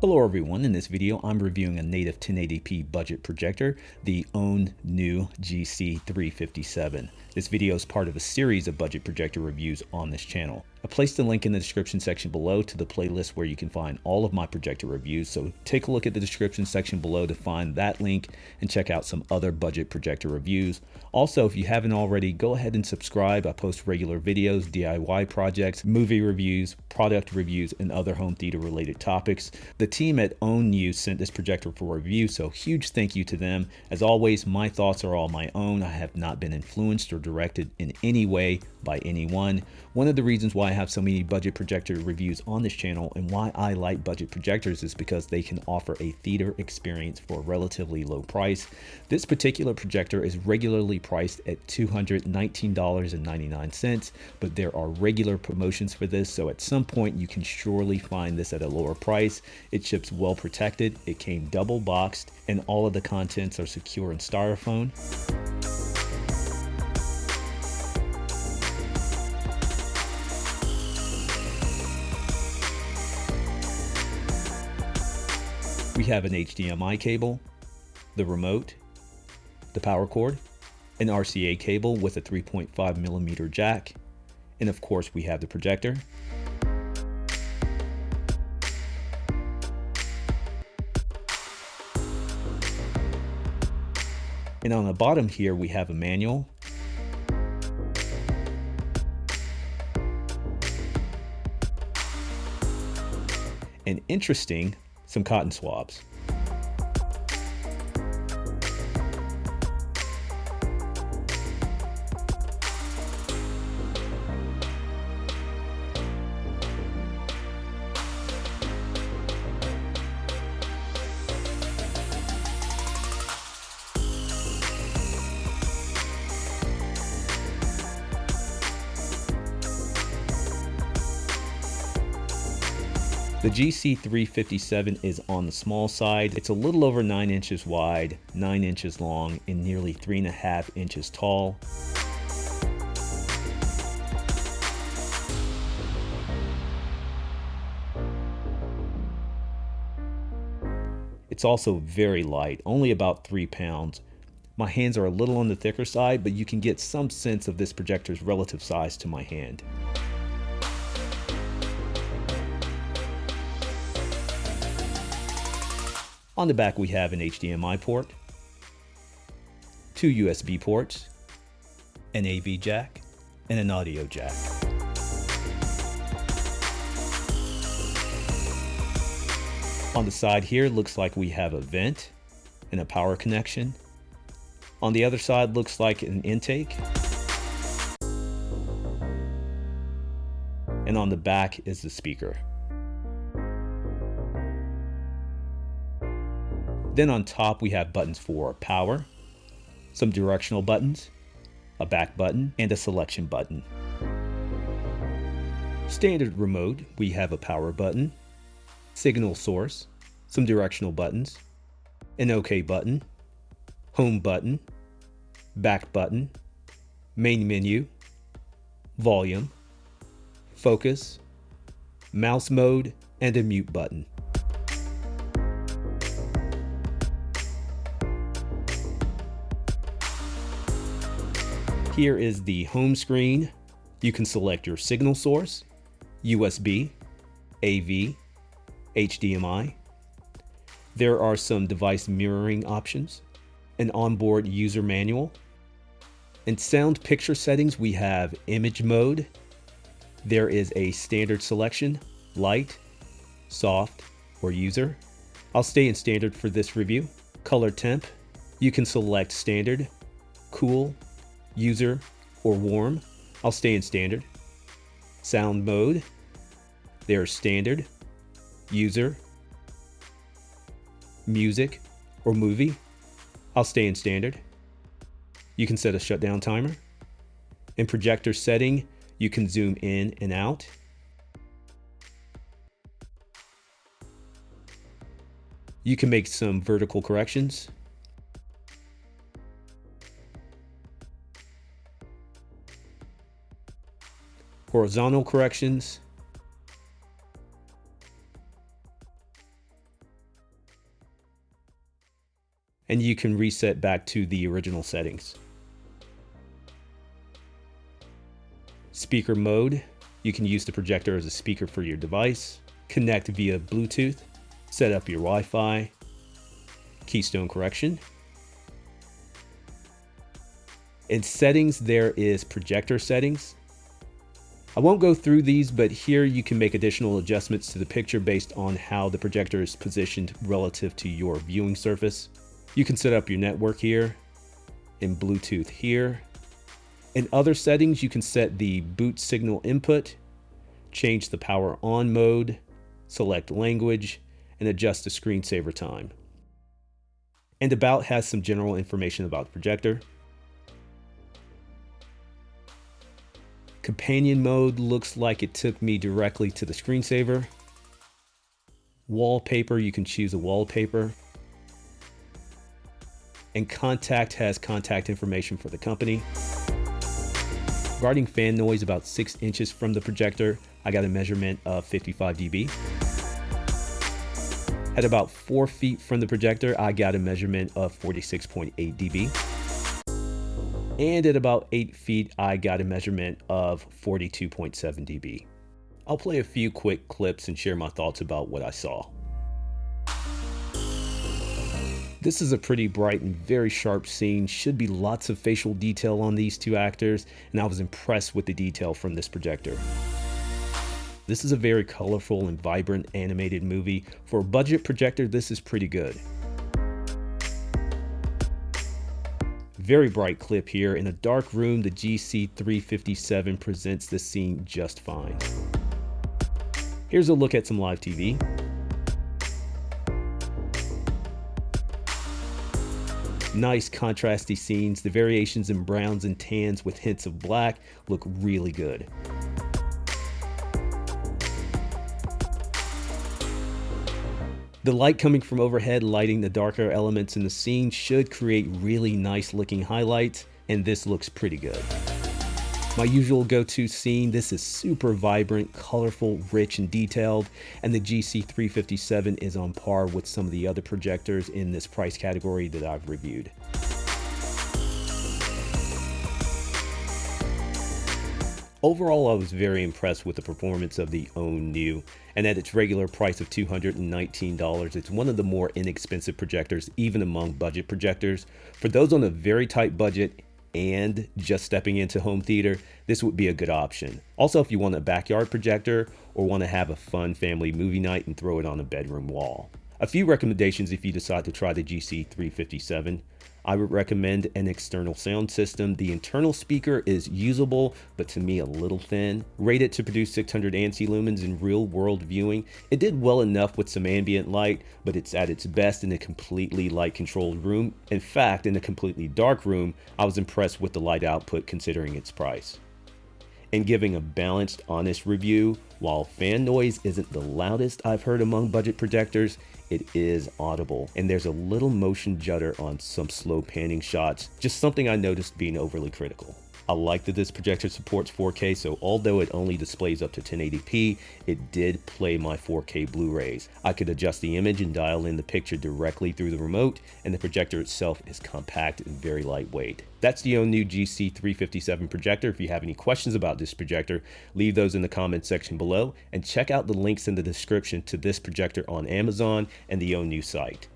Hello everyone, in this video I'm reviewing a native 1080p budget projector, the OwnKnew GC357. This video is part of a series of budget projector reviews on this channel. I placed a link in the description section below to the playlist where you can find all of my projector reviews, so take a look at the description section below to find that link and check out some other budget projector reviews. Also, if you haven't already, go ahead and subscribe. I post regular videos, DIY projects, movie reviews, product reviews, and other home theater related topics. The team at OwnKnew sent this projector for review, so huge thank you to them. As always, my thoughts are all my own. I have not been influenced or directed in any way by anyone. One of the reasons why I have so many budget projector reviews on this channel and why I like budget projectors is because they can offer a theater experience for a relatively low price. This particular projector is regularly priced at $219.99, but there are regular promotions for this, so at some point you can surely find this at a lower price. It ships well protected, it came double boxed, and all of the contents are secure in styrofoam. We have an HDMI cable, the remote, the power cord, an RCA cable with a 3.5mm jack, and of course we have the projector. And on the bottom here we have a manual, and interesting, some cotton swabs. The GC357 is on the small side. It's a little over 9 inches wide, 9 inches long, and nearly 3.5 inches tall. It's also very light, only about 3 pounds. My hands are a little on the thicker side, but you can get some sense of this projector's relative size to my hand. On the back we have an HDMI port, 2 USB ports, an AV jack, and an audio jack. On the side here looks like we have a vent and a power connection. On the other side looks like an intake. And on the back is the speaker. Then on top we have buttons for power, some directional buttons, a back button, and a selection button. Standard remote, we have a power button, signal source, some directional buttons, an OK button, home button, back button, main menu, volume, focus, mouse mode, and a mute button. Here is the home screen. You can select your signal source, USB, AV, HDMI. There are some device mirroring options, an onboard user manual. In sound picture settings, we have image mode. There is a standard selection, light, soft, or user. I'll stay in standard for this review. Color temp, you can select standard, cool, user, or warm. I'll stay in standard. Sound mode, there's standard, user, music, or movie. I'll stay in standard. You can set a shutdown timer. In projector setting, you can zoom in and out. You can make some vertical corrections. Horizontal corrections, and you can reset back to the original settings. Speaker mode, you can use the projector as a speaker for your device, connect via Bluetooth, set up your Wi-Fi, keystone correction. In settings, there is projector settings. I won't go through these, but here you can make additional adjustments to the picture based on how the projector is positioned relative to your viewing surface. You can set up your network here, and Bluetooth here. In other settings, you can set the boot signal input, change the power on mode, select language, and adjust the screensaver time. And About has some general information about the projector. Companion mode looks like it took me directly to the screensaver. Wallpaper, you can choose a wallpaper. And Contact has contact information for the company. Regarding fan noise, about 6 inches from the projector, I got a measurement of 55 dB. At about 4 feet from the projector, I got a measurement of 46.8 dB. And at about 8 feet, I got a measurement of 42.7 dB. I'll play a few quick clips and share my thoughts about what I saw. This is a pretty bright and very sharp scene. Should be lots of facial detail on these two actors, and I was impressed with the detail from this projector. This is a very colorful and vibrant animated movie. For a budget projector, this is pretty good. Very bright clip here. In a dark room, the GC357 presents this scene just fine. Here's a look at some live TV. Nice contrasty scenes. The variations in browns and tans with hints of black look really good. The light coming from overhead lighting the darker elements in the scene should create really nice looking highlights, and this looks pretty good. My usual go-to scene, this is super vibrant, colorful, rich, and detailed, and the GC357 is on par with some of the other projectors in this price category that I've reviewed. Overall, I was very impressed with the performance of the OwnKnew, and at its regular price of $219, it's one of the more inexpensive projectors, even among budget projectors. For those on a very tight budget and just stepping into home theater, this would be a good option. Also, if you want a backyard projector or want to have a fun family movie night and throw it on a bedroom wall. A few recommendations if you decide to try the GC357. I would recommend an external sound system. The internal speaker is usable, but to me a little thin. Rated to produce 600 ANSI lumens in real world viewing. It did well enough with some ambient light, but it's at its best in a completely light controlled room. In fact, in a completely dark room, I was impressed with the light output considering its price. And giving a balanced, honest review, while fan noise isn't the loudest I've heard among budget projectors, it is audible, and there's a little motion judder on some slow panning shots, just something I noticed being overly critical. I like that this projector supports 4K, so although it only displays up to 1080p, it did play my 4K Blu-rays. I could adjust the image and dial in the picture directly through the remote, and the projector itself is compact and very lightweight. That's the OwnKnew GC357 projector. If you have any questions about this projector, leave those in the comments section below, and check out the links in the description to this projector on Amazon and the OwnKnew site.